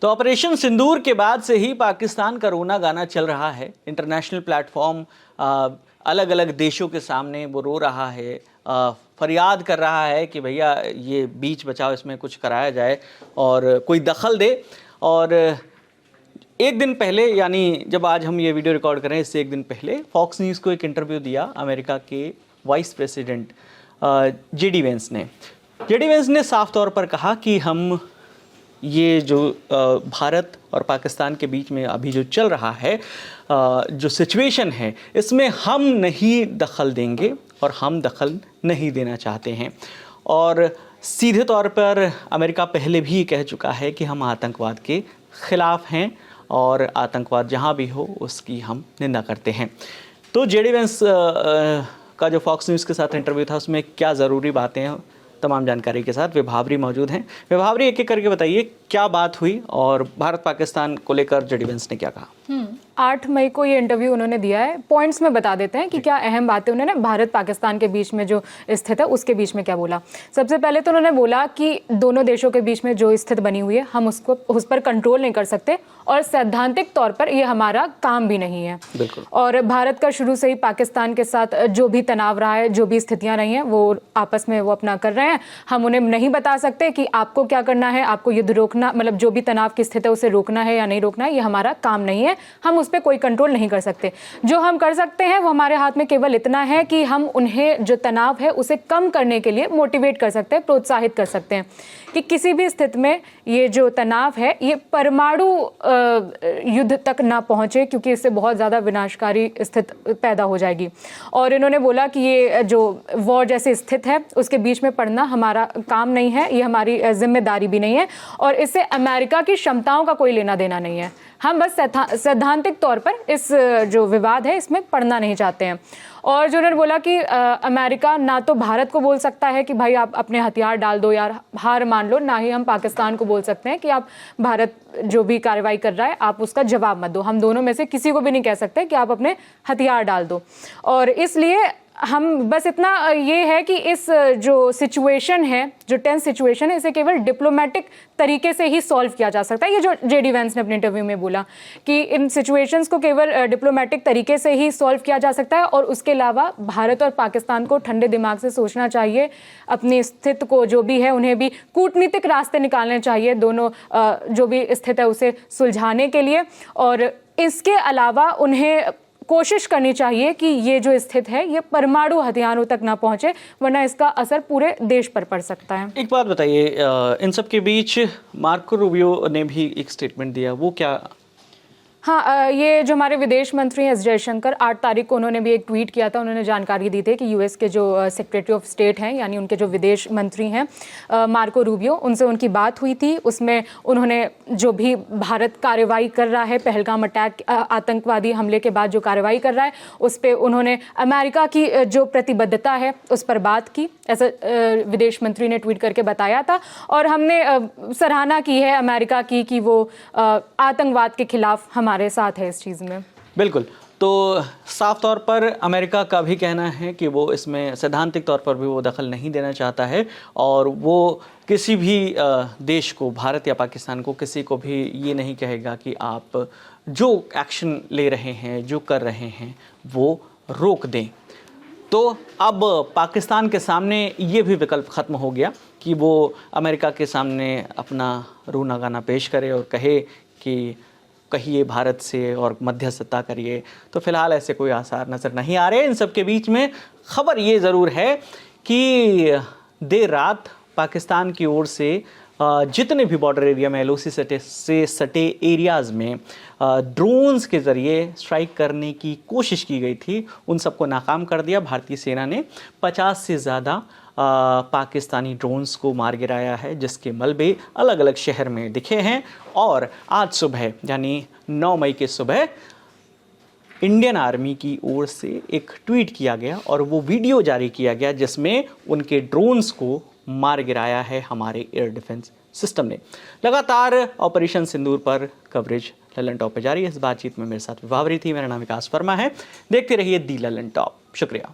तो ऑपरेशन सिंदूर के बाद से ही पाकिस्तान का रोना गाना चल रहा है। इंटरनेशनल प्लेटफॉर्म अलग अलग देशों के सामने वो रो रहा है, फरियाद कर रहा है कि भैया ये बीच बचाओ, इसमें कुछ कराया जाए और कोई दखल दे। और एक दिन पहले, यानी जब आज हम ये वीडियो रिकॉर्ड कर रहे हैं, इससे एक दिन पहले फॉक्स न्यूज़ को एक इंटरव्यू दिया अमेरिका के वाइस प्रेसिडेंट जेडी वेंस ने। जेडी वेंस ने साफ तौर पर कहा कि हम ये जो भारत और पाकिस्तान के बीच में अभी जो चल रहा है, जो सिचुएशन है, इसमें हम नहीं दखल देंगे और हम दखल नहीं देना चाहते हैं। और सीधे तौर पर अमेरिका पहले भी कह चुका है कि हम आतंकवाद के ख़िलाफ़ हैं और आतंकवाद जहाँ भी हो उसकी हम निंदा करते हैं। तो जेडी वेंस का जो फॉक्स न्यूज़ के साथ इंटरव्यू था, उसमें क्या ज़रूरी बातें हैं, तमाम जानकारी के साथ विभावरी मौजूद हैं। विभावरी, एक एक करके बताइए क्या बात हुई और भारत पाकिस्तान को लेकर जेडी वेंस ने क्या कहा। 8 मई को ये इंटरव्यू उन्होंने दिया है। पॉइंट्स में बता देते हैं कि क्या अहम बातें उन्होंने भारत पाकिस्तान के बीच में जो स्थित है उसके बीच में क्या बोला। सबसे पहले तो उन्होंने बोला कि दोनों देशों के बीच में जो स्थिति बनी हुई है, हम उस पर कंट्रोल नहीं कर सकते और सैद्धांतिक तौर पर ये हमारा काम भी नहीं है। बिल्कुल। और भारत का शुरू से ही पाकिस्तान के साथ जो भी तनाव रहा है, जो भी स्थितियां रही हैं, वो आपस में वो अपना कर रहे हैं। हम उन्हें नहीं बता सकते कि आपको क्या करना है, आपको युद्ध रोकना, मतलब जो भी तनाव की स्थिति है उसे रोकना है या नहीं रोकना है, ये हमारा काम नहीं है। हम उस पर कोई कंट्रोल नहीं कर सकते। जो हम कर सकते हैं वो हमारे हाथ में केवल इतना है कि हम उन्हें जो तनाव है उसे कम करने के लिए मोटिवेट कर सकते हैं, प्रोत्साहित कर सकते हैं कि किसी भी स्थिति में ये जो तनाव है ये परमाणु युद्ध तक ना पहुंचे, क्योंकि इससे बहुत ज़्यादा विनाशकारी स्थिति पैदा हो जाएगी। और इन्होंने बोला कि ये जो वॉर जैसी स्थिति है उसके बीच में पड़ना हमारा काम नहीं है, ये हमारी जिम्मेदारी भी नहीं है और इससे अमेरिका की क्षमताओं का कोई लेना देना नहीं है। हम बस सैद्धांतिक तौर पर इस जो विवाद है इसमें पड़ना नहीं चाहते हैं। और जो उन्होंने बोला कि अमेरिका ना तो भारत को बोल सकता है कि भाई आप अपने हथियार डाल दो यार, हार मान लो, ना ही हम पाकिस्तान को बोल सकते हैं कि आप भारत जो भी कार्रवाई कर रहा है आप उसका जवाब मत दो। हम दोनों में से किसी को भी नहीं कह सकते कि आप अपने हथियार डाल दो। और इसलिए हम बस इतना ये है कि इस जो सिचुएशन है, जो टेंस सिचुएशन है, इसे केवल डिप्लोमेटिक तरीके से ही सॉल्व किया जा सकता है। ये जो जेडी वेंस ने अपने इंटरव्यू में बोला कि इन सिचुएशंस को केवल डिप्लोमेटिक तरीके से ही सॉल्व किया जा सकता है और उसके अलावा भारत और पाकिस्तान को ठंडे दिमाग से सोचना चाहिए। अपनी स्थिति को जो भी है उन्हें भी कूटनीतिक रास्ते निकालने चाहिए, दोनों जो भी स्थिति है उसे सुलझाने के लिए। और इसके अलावा उन्हें कोशिश करनी चाहिए कि ये जो स्थिति है ये परमाणु हथियारों तक ना पहुंचे, वरना इसका असर पूरे देश पर पड़ सकता है। एक बात बताइए, इन सब के बीच मार्को रूबियो ने भी एक स्टेटमेंट दिया, वो क्या? हाँ, ये जो हमारे विदेश मंत्री हैं एस जयशंकर, 8 तारीख को उन्होंने भी एक ट्वीट किया था। उन्होंने जानकारी दी थी कि यूएस के जो सेक्रेटरी ऑफ स्टेट हैं, यानी उनके जो विदेश मंत्री हैं मार्को रूबियो, उनसे उनकी बात हुई थी। उसमें उन्होंने जो भी भारत कार्रवाई कर रहा है, पहलगाम अटैक आतंकवादी हमले के बाद जो कार्रवाई कर रहा है, उस पर उन्होंने अमेरिका की जो प्रतिबद्धता है उस पर बात की, ऐसा विदेश मंत्री ने ट्वीट करके बताया था। और हमने सराहना की है अमेरिका की कि वो आतंकवाद के खिलाफ हमारे साथ है इस चीज़ में। बिल्कुल। तो साफ तौर पर अमेरिका का भी कहना है कि वो इसमें सैद्धांतिक तौर पर भी वो दखल नहीं देना चाहता है और वो किसी भी देश को, भारत या पाकिस्तान को, किसी को भी ये नहीं कहेगा कि आप जो एक्शन ले रहे हैं, जो कर रहे हैं, वो रोक दें। तो अब पाकिस्तान के सामने ये भी विकल्प ख़त्म हो गया कि वो अमेरिका के सामने अपना रोना गाना पेश करे और कहे कि कहिए भारत से और मध्यस्थता करिए। तो फिलहाल ऐसे कोई आसार नज़र नहीं आ रहे। इन सब के बीच में खबर ये ज़रूर है कि देर रात पाकिस्तान की ओर से जितने भी बॉर्डर एरिया में एलओसी से सटे एरियाज़ में ड्रोन्स के ज़रिए स्ट्राइक करने की कोशिश की गई थी, उन सबको नाकाम कर दिया। भारतीय सेना ने 50 से ज़्यादा पाकिस्तानी ड्रोन्स को मार गिराया है, जिसके मलबे अलग अलग शहर में दिखे हैं। और आज सुबह यानी 9 मई के सुबह इंडियन आर्मी की ओर से एक ट्वीट किया गया और वो वीडियो जारी किया गया जिसमें उनके ड्रोन्स को मार गिराया है हमारे एयर डिफेंस सिस्टम ने। लगातार ऑपरेशन सिंदूर पर कवरेज ललन टॉप पे जारी है। इस बातचीत में मेरे साथ विभावरी थी। मेरा नाम विकास वर्मा है। देखते रहिए दी ललन टॉप। शुक्रिया।